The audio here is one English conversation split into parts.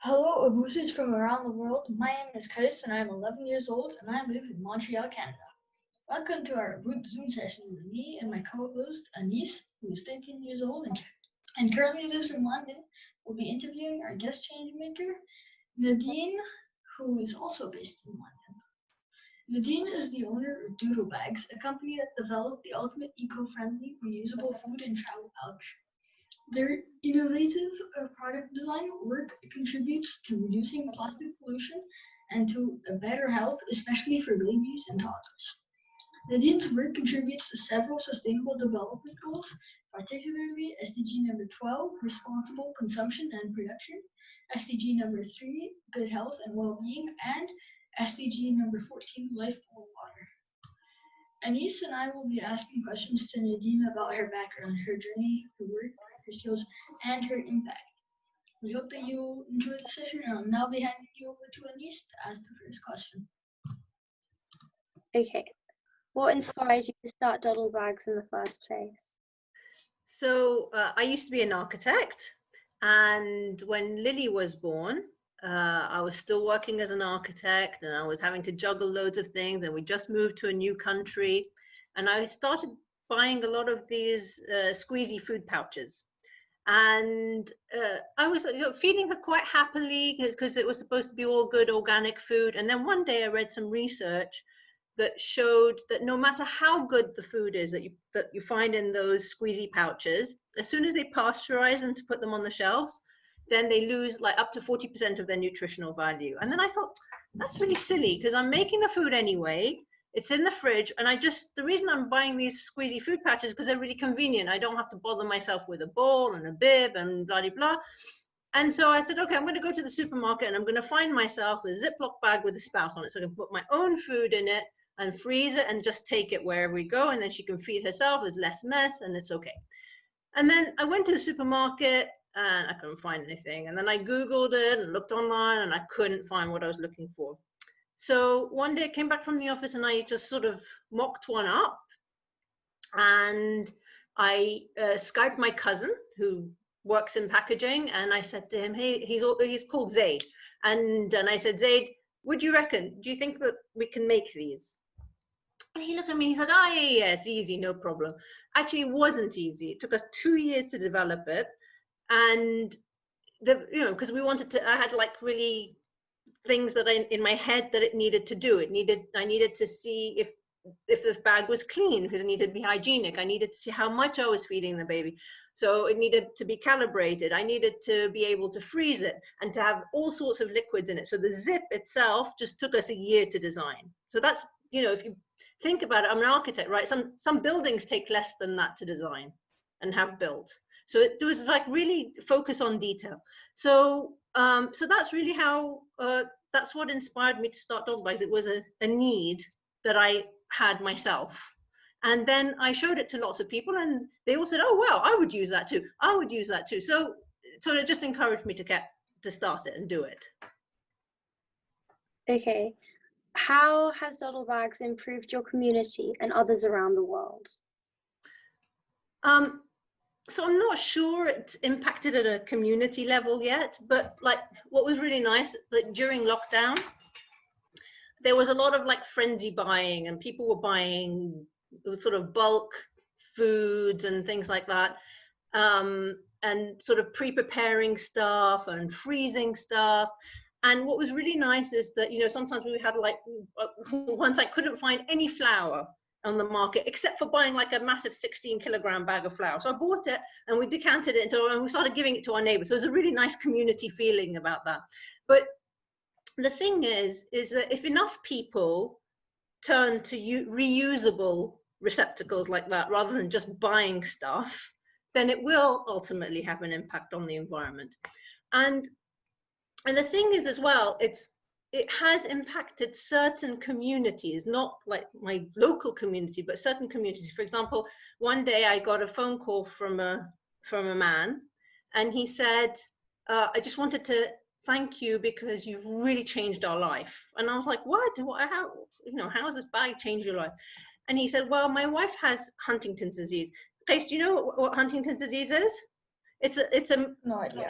Hello, Obooters from around the world. My name is Chris and I am 11 years old and I live in Montreal, Canada. Welcome to our Oboot Zoom session with me and my co-host Anis, who is 13 years old and currently lives in London. We'll be interviewing our guest change maker, Nadine, who is also based in London. Nadine is the owner of DoddleBags, a company that developed the ultimate eco-friendly, reusable food and travel pouch. Their innovative product design work contributes to reducing plastic pollution and to a better health, especially for babies and toddlers. Nadine's work contributes to several sustainable development goals, particularly SDG number 12, responsible consumption and production, SDG number 3, good health and well-being, and SDG number 14, life for water. Anis and I will be asking questions to Nadine about her background, her journey, her work, her skills, and her impact. We hope that you will enjoy the session, and I'll now be handing you over to Anis to ask the first question. Okay. What inspired you to start DoddleBags in the first place? So I used to be an architect, and when Lily was born, I was still working as an architect, and I was having to juggle loads of things, and we just moved to a new country, and I started buying a lot of these squeezy food pouches. And I was feeding her quite happily because it was supposed to be all good organic food. And then one day I read some research that showed that no matter how good the food is that you find in those squeezy pouches, as soon as they pasteurize them to put them on the shelves, then they lose like up to 40% of their nutritional value. And then I thought, that's really silly because I'm making the food anyway. It's in the fridge, and the reason I'm buying these squeezy food pouches is because they're really convenient. I don't have to bother myself with a bowl and a bib and blah, blah, blah. And so I said, okay, I'm going to go to the supermarket and I'm going to find myself a Ziploc bag with a spout on it. So I can put my own food in it and freeze it and just take it wherever we go. And then she can feed herself. There's less mess and it's okay. And then I went to the supermarket and I couldn't find anything. And then I Googled it and looked online and I couldn't find what I was looking for. So one day I came back from the office and I just sort of mocked one up, and I Skyped my cousin who works in packaging, and I said to him, hey, he's called Zaid. And I said, Zaid, what do you reckon? Do you think that we can make these? And he looked at me and he said, oh, yeah, it's easy, no problem. Actually, it wasn't easy. It took us 2 years to develop it. And, because I had like really things that in my head that it needed to do. I needed to see if the bag was clean because it needed to be hygienic. I needed to see how much I was feeding the baby. So it needed to be calibrated. I needed to be able to freeze it and to have all sorts of liquids in it. So the zip itself just took us a year to design. So that's, if you think about it, I'm an architect, right? Some buildings take less than that to design and have built. So it was like really focus on detail. So that's really how, that's what inspired me to start DoddleBags. It was a need that I had myself. And then I showed it to lots of people and they all said, oh, wow, I would use that too. I would use that too. So it just encouraged me to start it and do it. Okay. How has DoddleBags improved your community and others around the world? So I'm not sure it's impacted at a community level yet, but like what was really nice, like during lockdown, there was a lot of like frenzy buying and people were buying sort of bulk foods and things like that, and sort of pre-preparing stuff and freezing stuff. And what was really nice is that, sometimes we had like, once I couldn't find any flour on the market except for buying like a massive 16-kilogram bag of flour. So I bought it and we decanted it and we started giving it to our neighbors. So it was a really nice community feeling about that. But the thing is that if enough people turn to reusable receptacles like that rather than just buying stuff, then it will ultimately have an impact on the environment. And the thing is as well, it has impacted certain communities, not like my local community, but certain communities. For example, one day I got a phone call from a man, and he said, I just wanted to thank you because you've really changed our life. And I was like, what? How has this bag changed your life? And he said, well, my wife has Huntington's disease. Grace, do you know what Huntington's disease is? It's a No idea.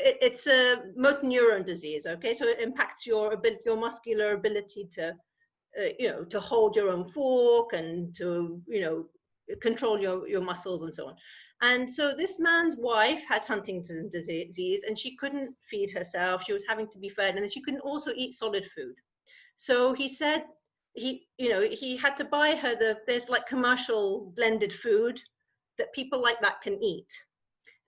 it's a motor neuron disease. Okay, so it impacts your ability, your muscular ability to, to hold your own fork and to, control your muscles and so on. And so this man's wife has Huntington's disease, and she couldn't feed herself. She was having to be fed, and then she couldn't also eat solid food. So he said he had to buy her there's like commercial blended food that people like that can eat.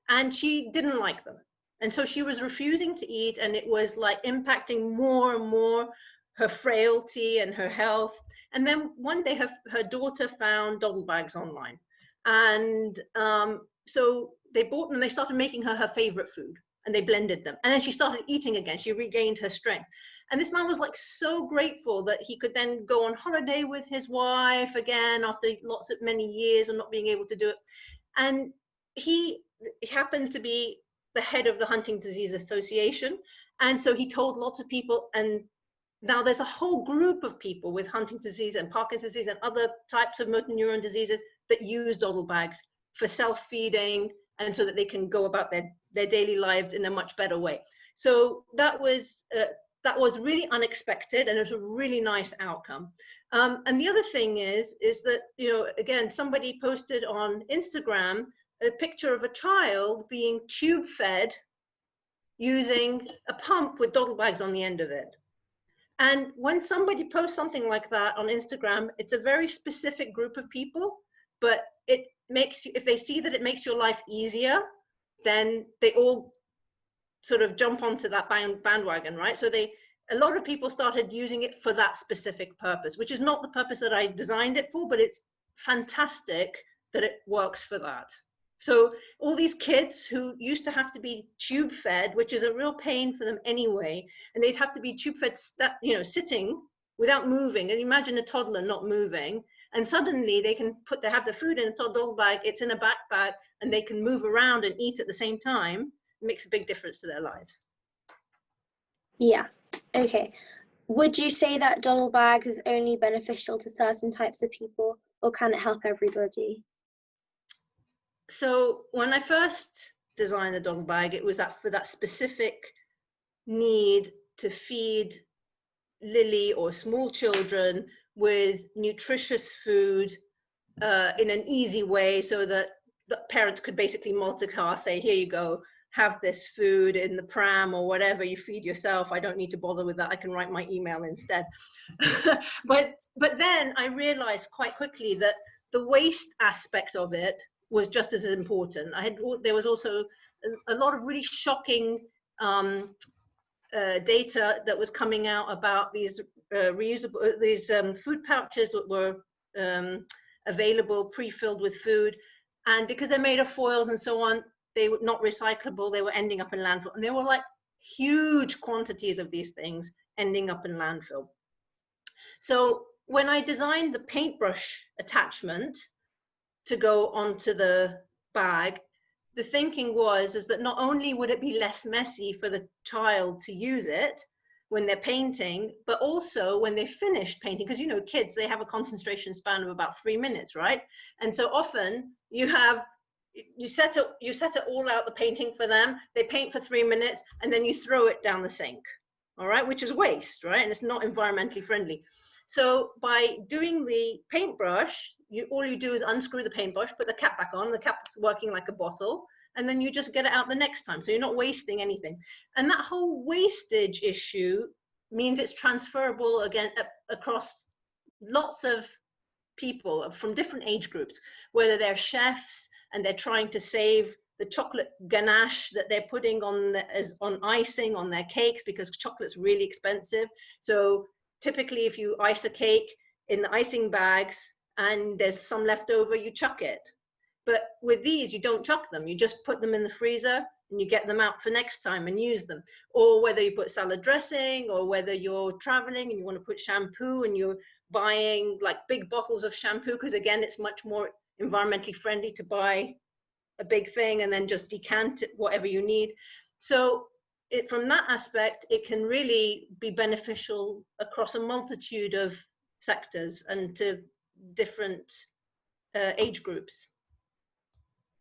And she didn't like them. And so she was refusing to eat, and it was like impacting more and more her frailty and her health. And then one day her daughter found DoddleBags online. And so they bought them and they started making her favorite food, and they blended them. And then she started eating again. She regained her strength. And this man was like so grateful that he could then go on holiday with his wife again after many years of not being able to do it. And he happened to be the head of the Huntington's Disease Association. And so he told lots of people, and now there's a whole group of people with Huntington's disease and Parkinson's disease and other types of motor neuron diseases that use DoddleBags for self-feeding, and so that they can go about their daily lives in a much better way. So that was really unexpected, and it was a really nice outcome. And the other thing is that, again, somebody posted on Instagram a picture of a child being tube fed using a pump with DoddleBags on the end of it. And when somebody posts something like that on Instagram, it's a very specific group of people, but it makes you, if they see that it makes your life easier, then they all sort of jump onto that bandwagon, right? So a lot of people started using it for that specific purpose, which is not the purpose that I designed it for, but it's fantastic that it works for that. So all these kids who used to have to be tube fed, which is a real pain for them anyway, and they'd have to be tube fed, sitting without moving. And imagine a toddler not moving, and suddenly they have the food in a toddler bag, it's in a backpack, and they can move around and eat at the same time. It makes a big difference to their lives. Yeah. Okay. Would you say that DoddleBags is only beneficial to certain types of people, or can it help everybody? So when I first designed the DoddleBag, it was for that specific need to feed Lily or small children with nutritious food in an easy way, so that the parents could basically multitask, say, here you go, have this food in the pram or whatever, you feed yourself. I don't need to bother with that. I can write my email instead. but then I realized quite quickly that the waste aspect of it was just as important. There was also a lot of really shocking data that was coming out about these reusable, food pouches that were available, pre-filled with food, and because they're made of foils and so on, they were not recyclable. They were ending up in landfill, and there were like huge quantities of these things ending up in landfill. So when I designed the paintbrush attachment to go onto the bag, the thinking is that not only would it be less messy for the child to use it when they're painting, but also when they finished painting, because kids, they have a concentration span of about 3 minutes, right? And so often you set it all out, the painting for them, they paint for 3 minutes, and then you throw it down the sink, all right, which is waste, right? And it's not environmentally friendly. So by doing the paintbrush, all you do is unscrew the paintbrush, put the cap back on, the cap's working like a bottle, and then you just get it out the next time. So you're not wasting anything. And that whole wastage issue means it's transferable again across lots of people from different age groups, whether they're chefs and they're trying to save the chocolate ganache that they're putting on icing on their cakes, because chocolate's really expensive. So typically, if you ice a cake in the icing bags and there's some left over, you chuck it. But with these, you don't chuck them. You just put them in the freezer and you get them out for next time and use them. Or whether you put salad dressing, or whether you're traveling and you want to put shampoo and you're buying like big bottles of shampoo, because again, it's much more environmentally friendly to buy a big thing and then just decant it, whatever you need. So from that aspect, it can really be beneficial across a multitude of sectors and to different age groups.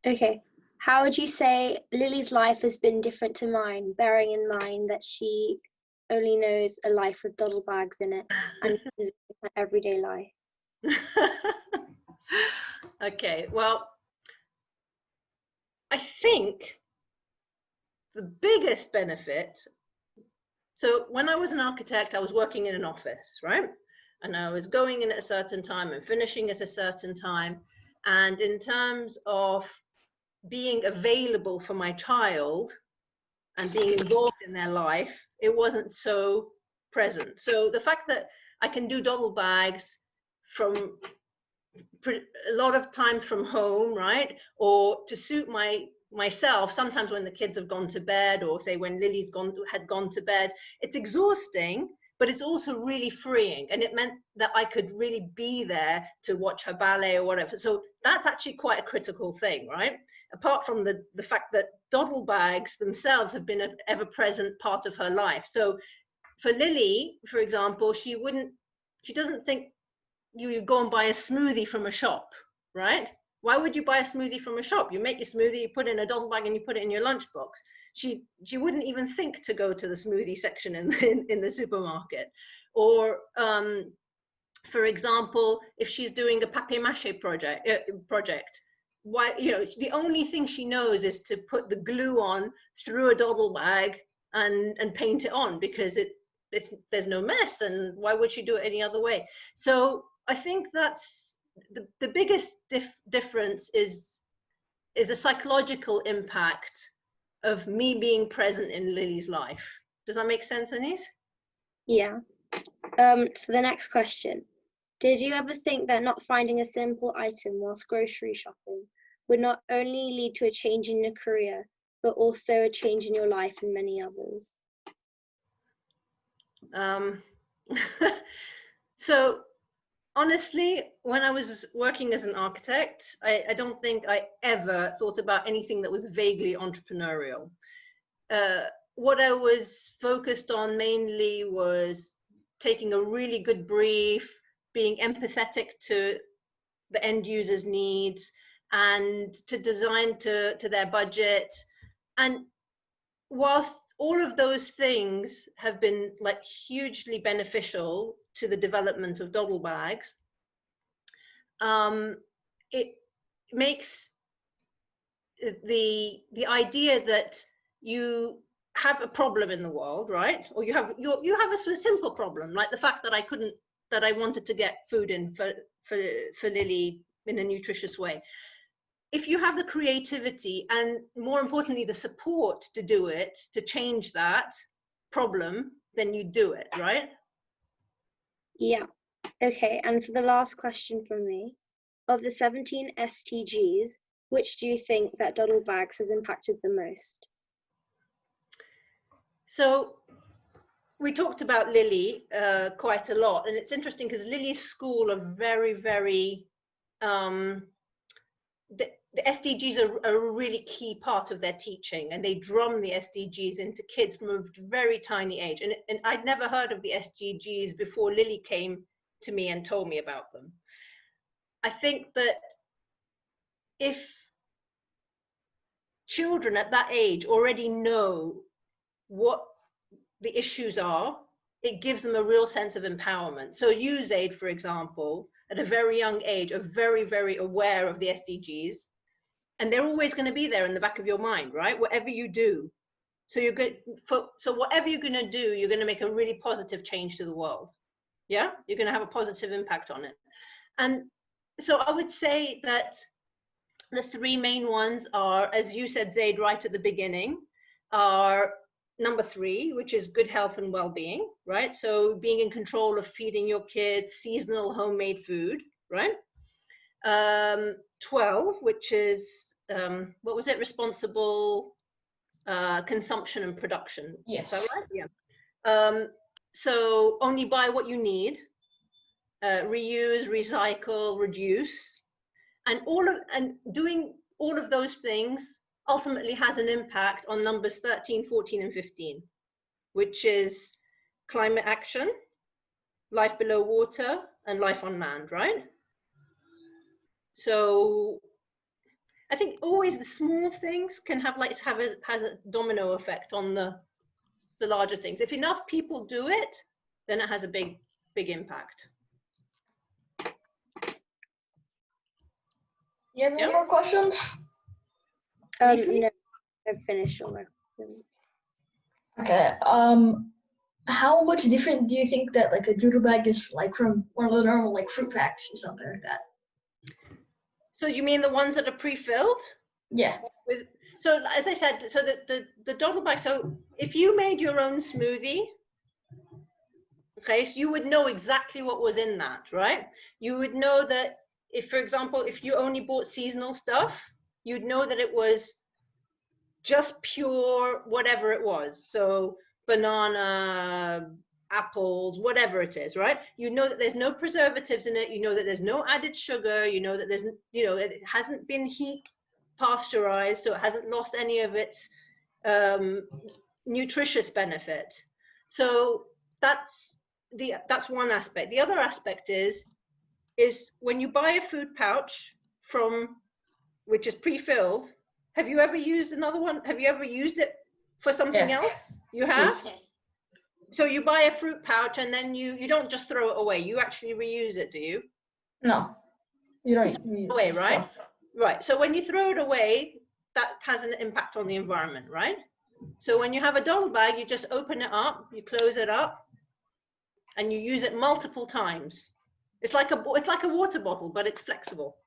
Okay, How would you say Lily's life has been different to mine, bearing in mind that she only knows a life with DoddleBags in it and uses it in her everyday life? Okay, well, I think the biggest benefit, so when I was an architect, I was working in an office, right? And I was going in at a certain time and finishing at a certain time. And in terms of being available for my child and being involved in their life, it wasn't so present. So the fact that I can do DoddleBags from a lot of time from home, right? Or to suit myself, sometimes when the kids have gone to bed, or say when Lily's had gone to bed, it's exhausting, but it's also really freeing. And it meant that I could really be there to watch her ballet or whatever. So that's actually quite a critical thing, right? Apart from the fact that DoddleBags themselves have been an ever-present part of her life. So for Lily, for example, she doesn't think you go and buy a smoothie from a shop, right? Why would you buy a smoothie from a shop? You make your smoothie, you put it in a DoddleBag, and you put it in your lunchbox. She wouldn't even think to go to the smoothie section in the supermarket. Or for example, if she's doing a papier-mâché project, why, the only thing she knows is to put the glue on through a DoddleBag and paint it on, because there's no mess, and why would she do it any other way? So I think that's the biggest difference is a psychological impact of me being present in Lily's life. Does that make sense, Anise? Yeah. For the next question, did you ever think that not finding a simple item whilst grocery shopping would not only lead to a change in your career, but also a change in your life and many others? So honestly, when I was working as an architect, I don't think I ever thought about anything that was vaguely entrepreneurial. What I was focused on mainly was taking a really good brief, being empathetic to the end user's needs, and to design to their budget. And whilst all of those things have been like hugely beneficial to the development of DoddleBags, it makes the idea that you have a problem in the world, right? Or you have a simple problem, like the fact that I wanted to get food in for Lily in a nutritious way. If you have the creativity and, more importantly, the support to do it, to change that problem, then you do it, right? Yeah. Okay, and for the last question from me, of the 17 SDGs, which do you think that DoddleBags has impacted the most? So we talked about Lily quite a lot, and it's interesting because Lily's school are very, very, the SDGs are a really key part of their teaching, and they drum the SDGs into kids from a very tiny age. And I'd never heard of the SDGs before Lily came to me and told me about them. I think that if children at that age already know what the issues are, it gives them a real sense of empowerment. So you, Zaid, for example, at a very young age, are very, very aware of the SDGs, and they're always going to be there in the back of your mind, right? Whatever you do. So you're good so whatever you're going to do, you're going to make a really positive change to the world. Yeah, you're going to have a positive impact on it. And so I would say that the three main ones are, as you said, Zaid, right at the beginning, are number 3, which is good health and well-being, right? So being in control of feeding your kids seasonal homemade food, right? 12, which is what was it? Responsible consumption and production. Yes. Is that right? Yeah. So only buy what you need. Reuse, recycle, reduce, and doing all of those things ultimately has an impact on numbers 13, 14, and 15, which is climate action, life below water, and life on land, right? So I think always the small things can have has a domino effect on the larger things. If enough people do it, then it has a big impact. You have any Yep. more questions? No, I've finished all my questions. Okay. How much different do you think that like a doodle bag is like from one of the normal like fruit packs or something like that? So you mean the ones that are pre-filled? Yeah. So as I said, so the DoddleBag, so if you made your own smoothie, okay, so you would know exactly what was in that, right? You would know that if, for example, if you only bought seasonal stuff, you'd know that it was just pure whatever it was. So banana, apples, whatever it is, right? You know that there's no preservatives in it. You know that there's no added sugar. You know that there's, you know, it hasn't been heat pasteurized, so it hasn't lost any of its nutritious benefit. So that's one aspect. The other aspect is when you buy a food pouch from which is pre-filled. Have you ever used another one? Have you ever used it for something else? You have? So you buy a fruit pouch and then you don't just throw it away. You actually reuse it, do you? No, you don't reuse Away, right? stuff. Right. So when you throw it away, that has an impact on the environment, right? So when you have a DoddleBag, you just open it up, you close it up, and you use it multiple times. It's like a water bottle, but it's flexible.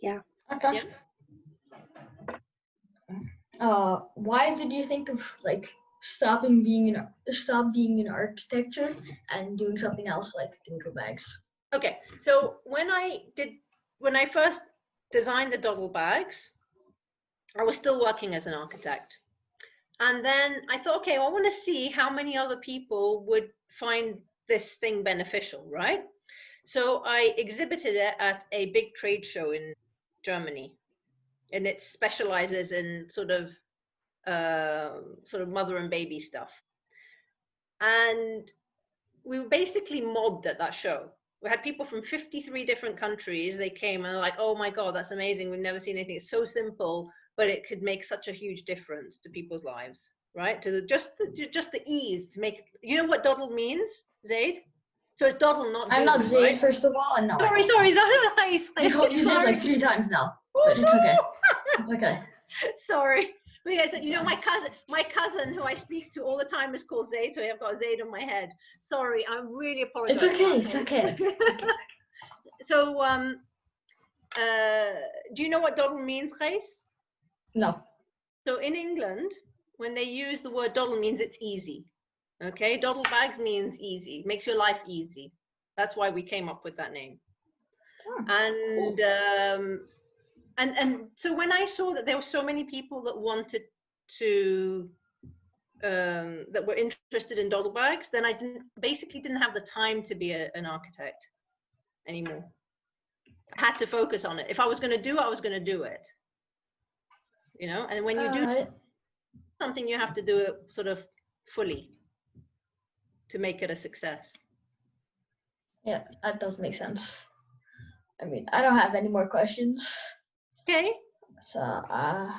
Yeah. Okay. Yeah. Why did you think of like stop being in architecture and doing something else like doodle bags? Okay, so when I first designed the DoddleBags, I was still working as an architect. And then I thought, okay, well, I want to see how many other people would find this thing beneficial, right? So I exhibited it at a big trade show in Germany, and it specializes in sort of mother and baby stuff. And we were basically mobbed at that show. We had people from 53 different countries. They came and they're like, oh my God, that's amazing. We've never seen anything. It's so simple, but it could make such a huge difference to people's lives, right? To just the ease to make, you know what doddle means, Zaid? So it's doddle, not I'm doodle, not Zaid, right? first of all, and no. Sorry. You called you Zaid like 3 times now, but it's okay. It's okay. Sorry. Because you know my cousin who I speak to all the time is called Zaid, so I've got Zaid on my head. Sorry, I really apologize. It's okay. So do you know what doddle means, Gijs? No. So in England, when they use the word doddle, means it's easy. Okay, DoddleBags means easy, makes your life easy. That's why we came up with that name. And cool. And so when I saw that there were so many people that wanted to that were interested in DoddleBags, then I basically didn't have the time to be an architect anymore. I had to focus on it. If I was going to do it, I was going to do it. You know, and when you do something, you have to do it sort of fully to make it a success. Yeah, that does make sense. I mean, I don't have any more questions. Okay. So, I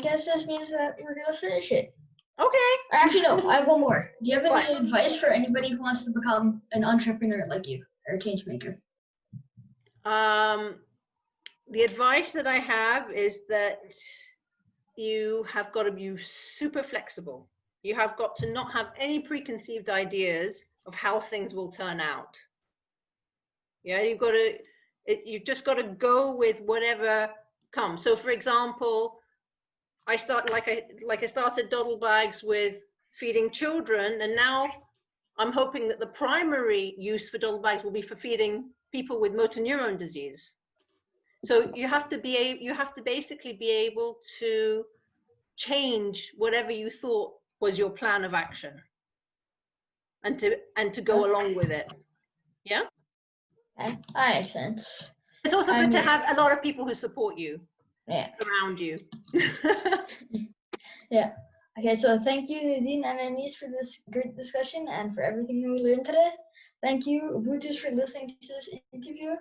guess this means that we're gonna finish it. Okay. Actually, no, I have one more. Do you have any advice for anybody who wants to become an entrepreneur like you, or a change maker? The advice that I have is that you have got to be super flexible. You have got to not have any preconceived ideas of how things will turn out. Yeah, you've just got to go with whatever comes. So for example, I started DoddleBags with feeding children, and now I'm hoping that the primary use for DoddleBags will be for feeding people with motor neuron disease. So you have to basically be able to change whatever you thought was your plan of action, and to go along with it. Yeah. Okay, that makes sense. It's also good to have a lot of people who support you. Yeah. Around you. Yeah. Okay, so thank you, Nadine and Anis, for this great discussion and for everything we learned today. Thank you, Oboot, for listening to this interview.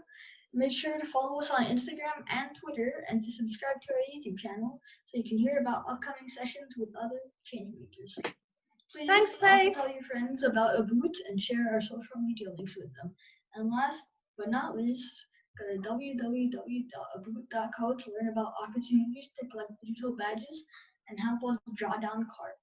Make sure to follow us on Instagram and Twitter and to subscribe to our YouTube channel so you can hear about upcoming sessions with other change makers. Please Thanks, also Faith. tell your friends about Oboot and share our social media links with them. And last but not least, go to www.oboot.co to learn about opportunities to collect digital badges and help us draw down cards.